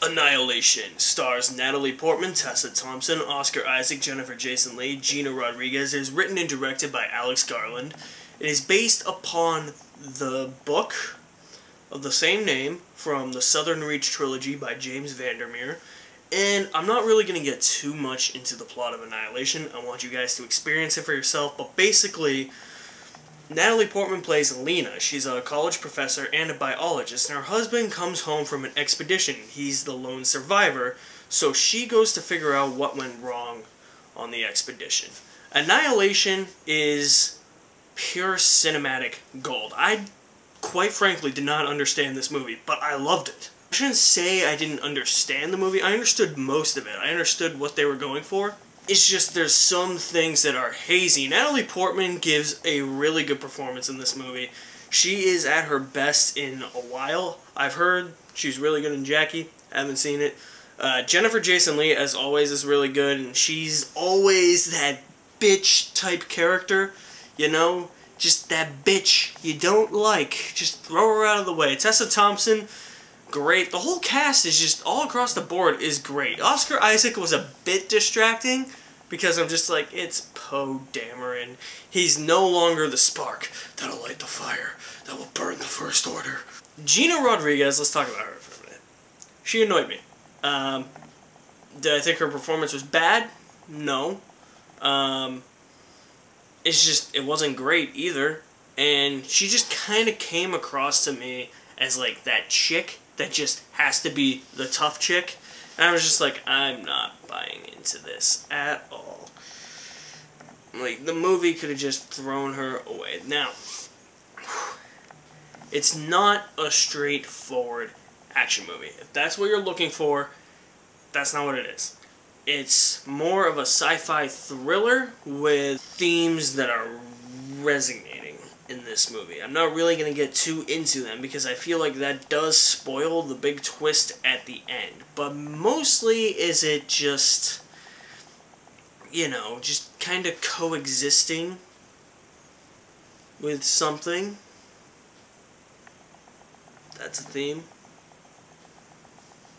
Annihilation stars Natalie Portman, Tessa Thompson, Oscar Isaac, Jennifer Jason Leigh, Gina Rodriguez. It is written and directed by Alex Garland. It is based upon the book of the same name from the Southern Reach trilogy by James Vandermeer. And I'm not really going to get too much into the plot of Annihilation. I want you guys to experience it for yourself. But basically, Natalie Portman plays Lena. She's a college professor and a biologist, and her husband comes home from an expedition. He's the lone survivor, so she goes to figure out what went wrong on the expedition. Annihilation is pure cinematic gold. I, quite frankly, did not understand this movie, but I loved it. I shouldn't say I didn't understand the movie. I understood most of it. I understood what they were going for. It's just there's some things that are hazy. Natalie Portman gives a really good performance in this movie. She is at her best in a while. I've heard she's really good in Jackie. I haven't seen it. Jennifer Jason Leigh, as always, is really good, and she's always that bitch type character, you know? Just that bitch you don't like. Just throw her out of the way. Tessa Thompson, great. The whole cast is just, all across the board, is great. Oscar Isaac was a bit distracting, because I'm just like, it's Poe Dameron. He's no longer the spark that'll light the fire, that will burn the First Order. Gina Rodriguez, let's talk about her for a minute. She annoyed me. Did I think her performance was bad? No. It's just, it wasn't great either. And she just kind of came across to me as like that chick that just has to be the tough chick. And I was just like, I'm not buying into this at all. Like, the movie could have just thrown her away. Now, it's not a straightforward action movie. If that's what you're looking for, that's not what it is. It's more of a sci-fi thriller with themes that are resonating in this movie. I'm not really going to get too into them because I feel like that does spoil the big twist at the end. But mostly is it just, you know, just kind of coexisting with something. That's a theme.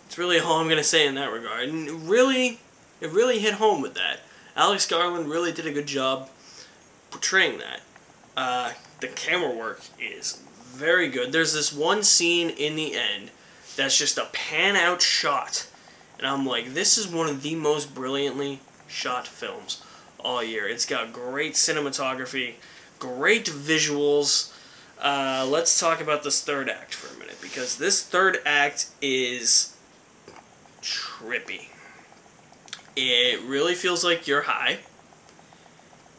It's really all I'm going to say in that regard. And it really hit home with that. Alex Garland really did a good job portraying that. The camera work is very good. There's this one scene in the end that's just a pan-out shot. And I'm like, this is one of the most brilliantly shot films all year. It's got great cinematography, great visuals. Let's talk about this third act for a minute, because this third act is trippy. It really feels like you're high.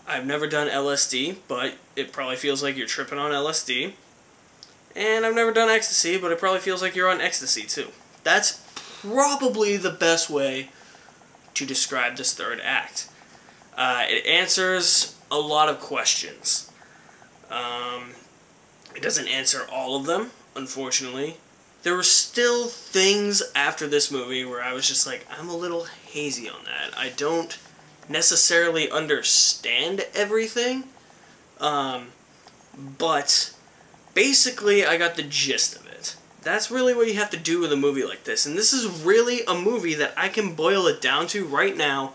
I've never done LSD, but it probably feels like you're tripping on LSD. And I've never done ecstasy, but it probably feels like you're on ecstasy too. That's probably the best way to describe this third act. It answers a lot of questions. It doesn't answer all of them, unfortunately. There were still things after this movie where I was just like, I'm a little hazy on that. I don't necessarily understand everything, but basically I got the gist of it. That's really what you have to do with a movie like this, and this is really a movie that I can boil it down to right now,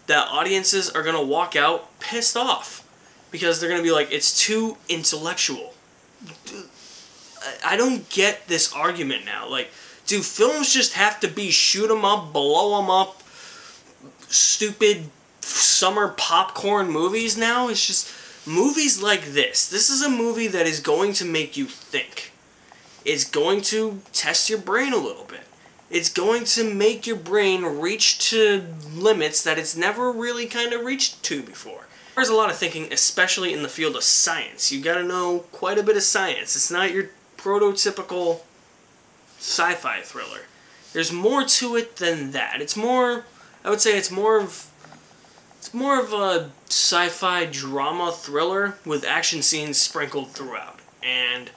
that audiences are going to walk out pissed off, because they're going to be like, it's too intellectual. I don't get this argument now. Like, do films just have to be shoot 'em up, blow 'em up, stupid summer popcorn movies now? It's just movies like this. This is a movie that is going to make you think. It's going to test your brain a little bit. It's going to make your brain reach to limits that it's never really kind of reached to before. There's a lot of thinking, especially in the field of science. You gotta know quite a bit of science. It's not your prototypical sci-fi thriller. There's more to it than that. It's more, I would say it's more of a sci-fi drama thriller with action scenes sprinkled throughout. And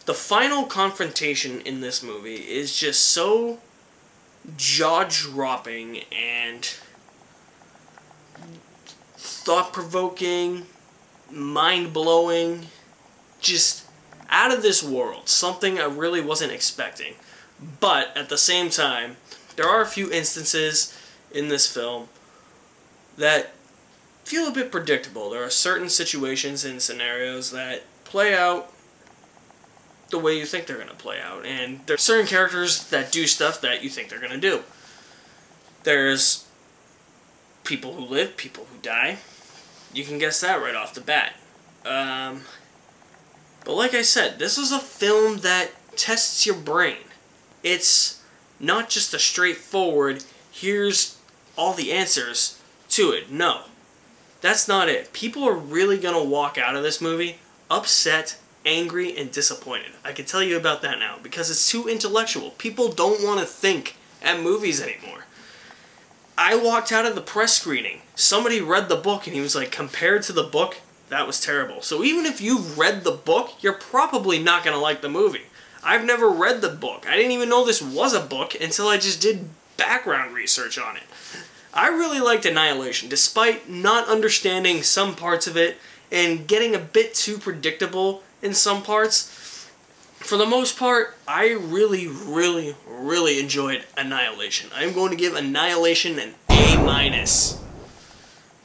the final confrontation in this movie is just so jaw-dropping and thought-provoking mind-blowing, just out of this world, something I really wasn't expecting. But at the same time, there are a few instances in this film that feel a bit predictable. There are certain situations and scenarios that play out the way you think they're going to play out, and there are certain characters that do stuff that you think they're going to do. There's people who live, people who die. You can guess that right off the bat. But like I said, this is a film that tests your brain. It's not just a straightforward, here's all the answers to it. No. That's not it. People are really going to walk out of this movie upset, angry, and disappointed. I can tell you about that now, because it's too intellectual. People don't want to think at movies anymore. I walked out of the press screening. Somebody read the book and he was like, compared to the book, that was terrible. So even if you've read the book, you're probably not going to like the movie. I've never read the book. I didn't even know this was a book until I just did background research on it. I really liked Annihilation, despite not understanding some parts of it and getting a bit too predictable in some parts. For the most part, I really, really, really enjoyed Annihilation. I'm going to give Annihilation an A-.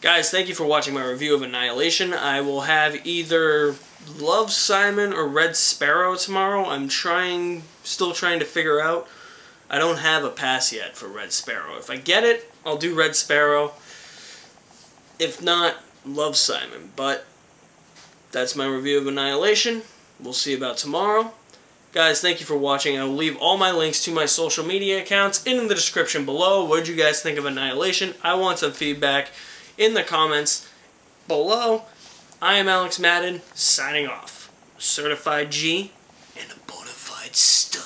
Guys, thank you for watching my review of Annihilation. I will have either Love, Simon or Red Sparrow tomorrow. I'm still trying to figure out. I don't have a pass yet for Red Sparrow. If I get it, I'll do Red Sparrow. If not, Love, Simon. But that's my review of Annihilation. We'll see about tomorrow. Guys, thank you for watching. I will leave all my links to my social media accounts in the description below. What did you guys think of Annihilation? I want some feedback in the comments below. I am Alex Madden, signing off. Certified G and a bona fide stud.